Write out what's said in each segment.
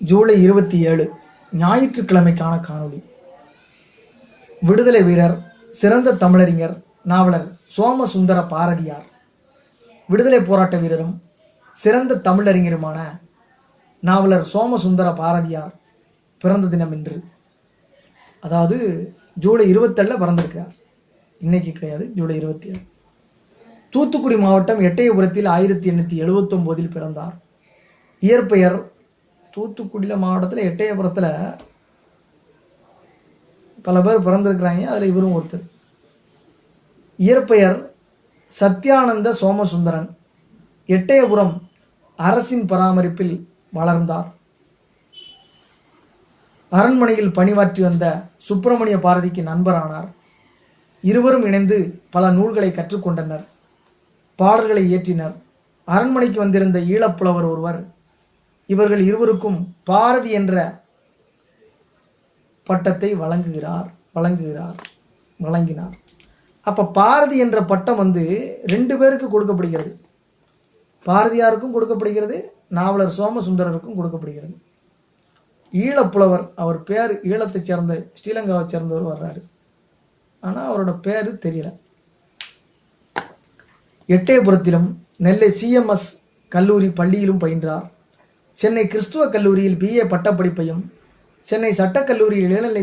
ஜூலை 27 ஞாயிற்றுக்கிழமைக்கான காணொளி. விடுதலை வீரர், சிறந்த தமிழறிஞர், நாவலர் சோமசுந்தர பாரதியார். விடுதலை போராட்ட வீரரும் சிறந்த தமிழறிஞருமான நாவலர் சோமசுந்தர பாரதியார் பிறந்த தினம் இன்று. அதாவது ஜூலை 27 பிறந்திருக்கிறார். இன்னைக்கு கிடையாது, ஜூலை 27. தூத்துக்குடி மாவட்டம் எட்டயபுரத்தில் 1879 பிறந்தார். இயற்பெயர், தூத்துக்குடியில் மாவட்டத்தில் எட்டயபுரத்தில் பல பேர் பிறந்திருக்கிறாங்க, அதில் இவரும் ஒருத்தர். இயற்பெயர் சத்யானந்த சோமசுந்தரன். எட்டயபுரம் அரசின் பராமரிப்பில் வளர்ந்தார். அரண்மனையில் பணியாற்றி வந்த சுப்பிரமணிய பாரதிக்கு நண்பரானார். இருவரும் இணைந்து பல நூல்களை கற்றுக்கொண்டனர், பாடல்களை இயற்றினர். அரண்மனைக்கு வந்திருந்த ஈழப்புலவர் ஒருவர் இவர்கள் இருவருக்கும் பாரதி என்ற பட்டத்தை வழங்கினார். அப்ப பாரதி என்ற பட்டம் 2 பேருக்கு கொடுக்கப்படுகிறது. பாரதியாருக்கும் கொடுக்கப்படுகிறது, நாவலர் சோமசுந்தரருக்கும் கொடுக்கப்படுகிறது. ஈழப்புலவர், அவர் பேர் ஈழத்தை சேர்ந்த, ஸ்ரீலங்காவை சேர்ந்தவர் வர்றாரு, ஆனால் அவரோட பேரு தெரியல. எட்டயபுரத்திலும் நெல்லை CMS கல்லூரி பள்ளியிலும் பயின்றார். சென்னை கிறிஸ்துவ கல்லூரியில் BA பட்டப்படிப்பையும், சென்னை சட்டக்கல்லூரியில் இளநிலை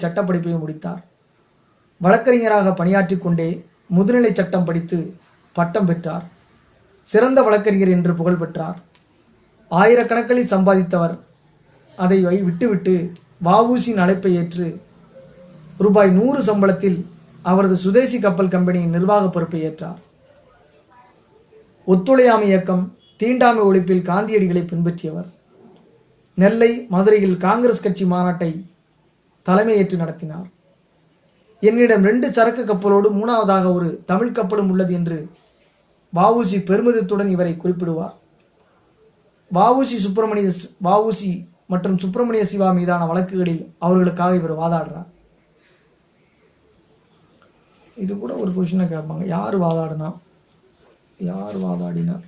சட்டப்படிப்பையும் முடித்தார். வழக்கறிஞராக பணியாற்றி கொண்டே முதுநிலை சட்டம் படித்து பட்டம் பெற்றார். சிறந்த வழக்கறிஞர் என்று புகழ் பெற்றார். ஆயிரக்கணக்கில் சம்பாதித்தவர் அதை விட்டுவிட்டு வஉசியின் அழைப்பை ஏற்று ரூபாய் 100 சம்பளத்தில் அவரது சுதேசி கப்பல் கம்பெனியின் நிர்வாக பொறுப்பை ஏற்றார். ஒத்துழையாமை இயக்கம், தீண்டாமை ஒழிப்பில் காந்தியடிகளை பின்பற்றியவர். நெல்லை, மதுரையில் காங்கிரஸ் கட்சி மாநாட்டை தலைமையேற்று நடத்தினார். என்னிடம் 2 சரக்கு கப்பலோடு 3வதாக ஒரு தமிழ் கப்பலும் உள்ளது என்று வஉசி பெருமிதத்துடன் இவரை குறிப்பிடுவார். வஉசி மற்றும் சுப்பிரமணிய சிவா மீதான வழக்குகளில் அவர்களுக்காக இவர் வாதாடுறார். இது கூட ஒரு கொஸ்டினை கேட்பாங்க, யார் வாதாடினார்?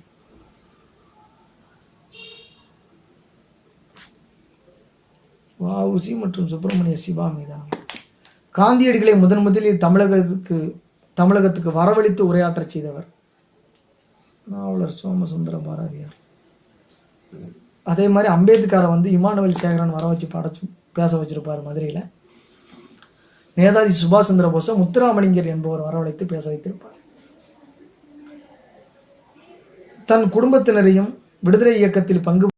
வஉசி மற்றும் சுப்பிரமணிய சிவா மீதான. காந்தியடிகளை முதலில் தமிழகத்துக்கு வரவழைத்து உரையாற்ற செய்தவர் நாவலர் சோமசுந்தர பாரதியார். அதே மாதிரி அம்பேத்கரை இமானுவேல் சேகரன் வர வச்சு பேச வச்சிருப்பார் மதுரையில். நேதாஜி சுபாஷ் சந்திர போஸை முத்துராமலிங்கர் என்பவர் வரவழைத்து பேச வைத்திருப்பார். தன் குடும்பத்தினரையும் விடுதலை இயக்கத்தில் பங்கு